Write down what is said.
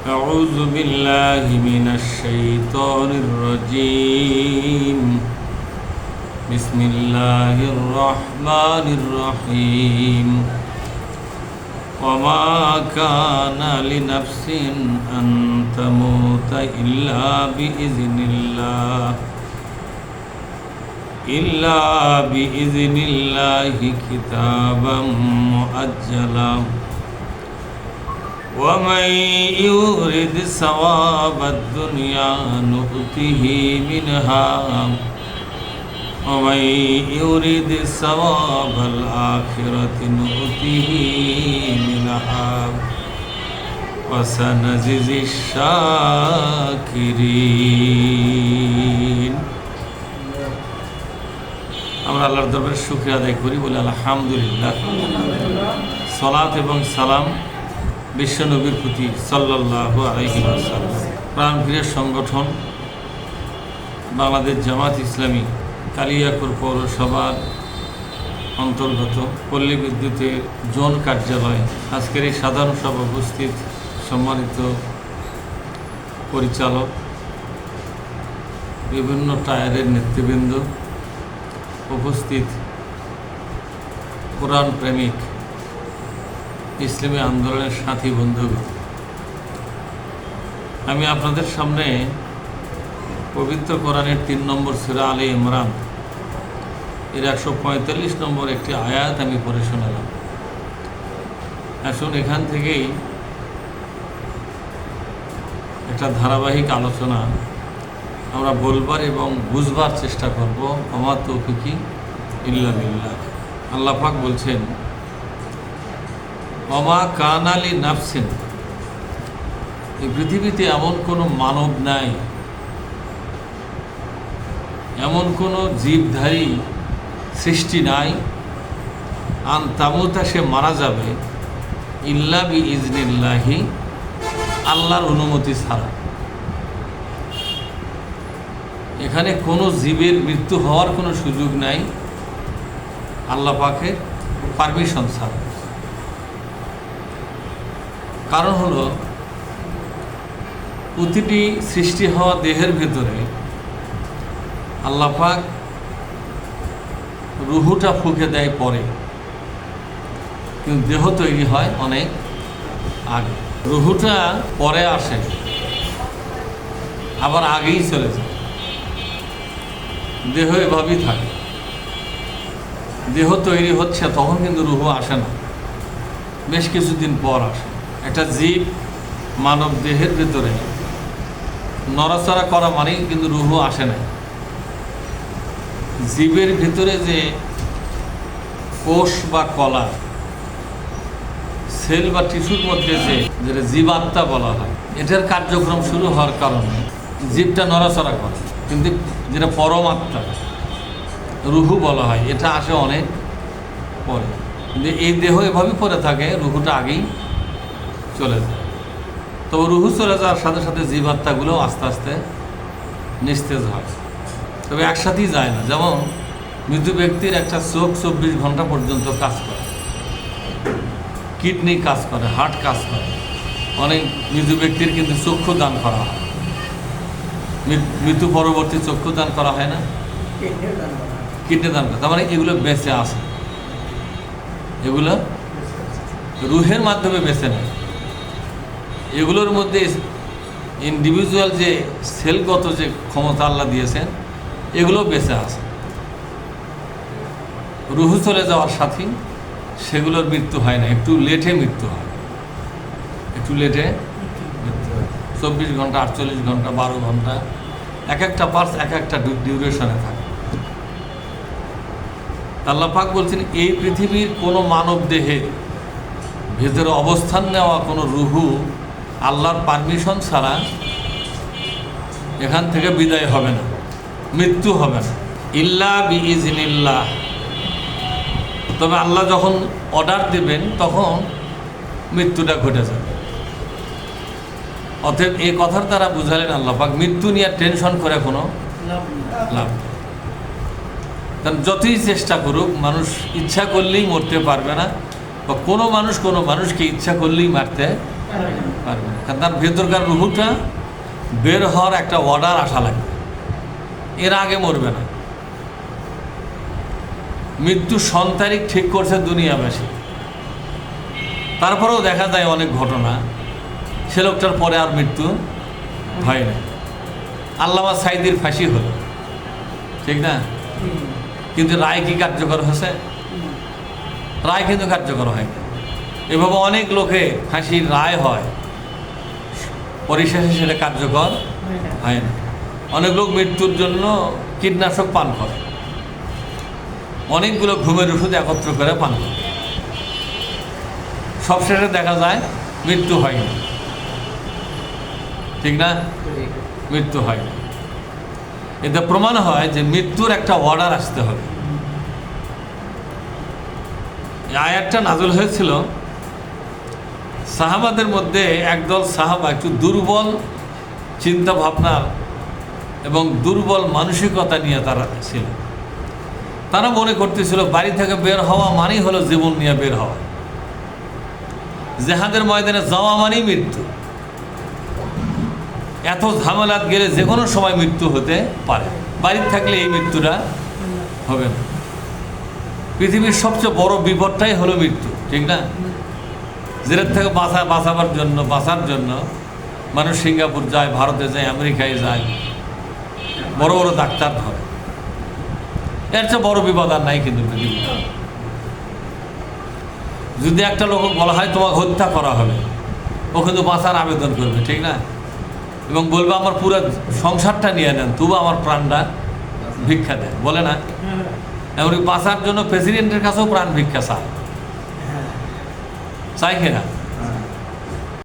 أعوذ بالله من الشيطان الرجيم بسم الله الرحمن الرحيم وما كان لنفس أن تموت إلا بإذن الله كتابا مؤجلا ومن يرد ثواب الدنيا نؤته منها ومن يرد ثواب الآخرة نؤته منها وسنجزي الشاكرين আমরা আল্লাহর দরবারে শুকরিয়া আদায় করি বলে আলহামদুলিল্লাহ। সালাত এবং সালাম বিশ্বনবীর প্রতি সাল্লাল্লাহু আলাইহি ওয়াসাল্লাম। প্রাণপ্রিয় সংগঠন বাংলাদেশ জামাত ইসলামী কালিয়াকৈর পৌরসভার অন্তর্গত পল্লী বিদ্যুতের জোন কার্যালয় আজকের এই সাধারণ সভা উপস্থিত সম্মানিত পরিচালক, বিভিন্ন টায়ারের নেতৃবৃন্দ, উপস্থিত কোরআন প্রেমিক ইসলামী আন্দোলনের সাথী বন্ধুগণ, আমি আপনাদের সামনে পবিত্র কোরআনের 3 নম্বর সূরা আলে ইমরান এর 145 নম্বর একটি আয়াত আমি পড়ে শোনালাম। আসুন এখান থেকেই একটা ধারাবাহিক আলোচনা আমরা বলবার এবং বুঝবার চেষ্টা করব। আমার তৌফিকি ইল্লা বিল্লাহ। আল্লাহ পাক বলছেন, ওমা কানা লি নাফসিন, এই পৃথিবীতে এমন কোনো মানব নাই, এমন কোনো জীবধারী সৃষ্টি নাই, আন তামুতা, সে মারা যাবে, ইল্লা বি ইজনিল্লাহি, আল্লাহর অনুমতি ছাড়া। এখানে কোনো জীবের মৃত্যু হওয়ার কোনো সুযোগ নাই আল্লাহ পাকের পারমিশন ছাড়া। কারণ হলো প্রতিটি সৃষ্টি হওয়া দেহের ভেতরে আল্লাহ পাক রুহুটা ফুঁকে দেয় পরে, কিন্তু দেহ তৈরি হয় অনেক আগে। রুহুটা পরে আসে, আবার আগেই চলে যায়। দেহ এভাবেই থাকে, দেহ তৈরি হচ্ছে তখন কিন্তু রুহু আসে না, বেশ কিছুদিন পর আসে। একটা জীব মানব দেহের ভিতরে নড়াচড়া করা মানেই কিন্তু রুহু আসে না। জীবের ভিতরে যে কোষ বা কলা, সেল বা টিস্যুর মধ্যে যেটা জীবাত্মা বলা হয়, এটার কার্যক্রম শুরু হওয়ার কারণে জীবটা নড়াচড়া করে। কিন্তু যেটা পরমাত্মা, রুহু বলা হয়, এটা আসে অনেক পরে। কিন্তু এই দেহ এভাবেই পরে থাকে, রুহুটা আগেই চলে যায়। তবে রুহু চলে যাওয়ার সাথে সাথে জীবাত্মাগুলো আস্তে আস্তে নিস্তেজ হয়, তবে একসাথেই যায় না। যেমন মৃত ব্যক্তির একটা চোখ 24 ঘন্টা পর্যন্ত কাজ করে, কিডনি কাজ করে, হার্ট কাজ করে। অনেক মৃত ব্যক্তির কিন্তু চক্ষু দান করা হয়, মৃত্যু পরবর্তী চক্ষু দান করা হয় না, কিডনি দান করা। তার মানে এগুলো বেঁচে আসে, এগুলো রুহের মাধ্যমে বেঁচে নেয়। এগুলোর মধ্যে ইন্ডিভিজুয়াল যে সেলগত যে ক্ষমতা আল্লাহ দিয়েছেন, এগুলো বেঁচে আসে। রুহু চলে যাওয়ার সাথেই সেগুলোর মৃত্যু হয় না, একটু লেটে মৃত্যু হয়, একটু লেটে মৃত্যু হয়। 24 ঘন্টা, 48 ঘন্টা, 12 ঘন্টা, এক একটা পার্টস এক একটা ডিউরেশনে থাকে। আল্লাহ পাক বলছেন, এই পৃথিবীর কোনো মানব দেহে ভেতরে অবস্থান নেওয়া কোনো রুহু আল্লাহর পারমিশন ছাড়া এখান থেকে বিদায় হবে না, মৃত্যু হবে না, ইল্লা বিইজনিল্লাহ। তবে আল্লাহ যখন অর্ডার দেবেন তখন মৃত্যুটা ঘটে যাবে। অতএব এই কথার দ্বারা বুঝালেন আল্লাহ পাক, মৃত্যু নিয়ে টেনশন করে কোনো লাভ নেই। কারণ যতই চেষ্টা করুক, মানুষ ইচ্ছা করলেই মরতে পারবে না, বা কোনো মানুষকে ইচ্ছা করলেই মারতে পারবে না, কারণ তার ভেতরকার রুহুটা বের হওয়ার একটা অর্ডার আসা লাগবে, এর আগে মরবে না। মৃত্যু তারিখ ঠিক করছে দুনিয়াবাসী, তারপরেও দেখা যায় অনেক ঘটনা সে লোকটার পরে আর মৃত্যু হয় না। আল্লামা সাইদির ফাঁসি হলো, ঠিক না? কিন্তু রায় কি কার্যকর হয়েছে? রায় কিন্তু কার্যকর হয় না। এভাবে অনেক লোকে ফাঁসির রায় হয়, পরিশেষে সেটা কার্যকর হয় না। অনেক লোক মৃত্যুর জন্য কীটনাশক পান করে, অনেকগুলো ঘুমের ওষুধ একত্র করে পান করে, সবশেষে দেখা যায় মৃত্যু হয় না, ঠিক না? মৃত্যু হয় না। এতে প্রমাণ হয় যে মৃত্যুর একটা অর্ডার আসতে হবে। এই আয়াতটা নাযিল হয়েছিল সাহাবাদের মধ্যে একদল সাহাবা একটু দুর্বল চিন্তা ভাবনা এবং দুর্বল মানসিকতা নিয়ে তারা ছিল। তারা মনে করতেছিল বাড়ি থেকে বের হওয়া মানেই হলো জীবন নিয়ে বের হওয়া, জেহাদের ময়দানে যাওয়া মানেই মৃত্যু, এত ঝামেলাত গেলে যে কোনো সময় মৃত্যু হতে পারে, বাড়িতে থাকলে এই মৃত্যুটা হবে না। পৃথিবীর সবচেয়ে বড় বিপদটাই হলো মৃত্যু, ঠিক না? জেলের থেকে বাঁচার জন্য মানুষ সিঙ্গাপুর যায়, ভারতে যায়, আমেরিকায় যায়, বড় বড় ডাক্তার ধরে। এর চেয়ে বড় বিপদ আর নাই কিন্তু পৃথিবীতে। যদি একটা লোক বলা হয় তোমাকে হত্যা করা হবে, ও কিন্তু বাঁচার আবেদন করবে, ঠিক না? এবং বলবে আমার পুরো সংসারটা নিয়ে নেন, তবু আমার প্রাণটা ভিক্ষা দেয়, বলে না? এমনকি বাঁচার জন্য প্রেসিডেন্টের কাছেও প্রাণ ভিক্ষা চায়, চাই কিনা?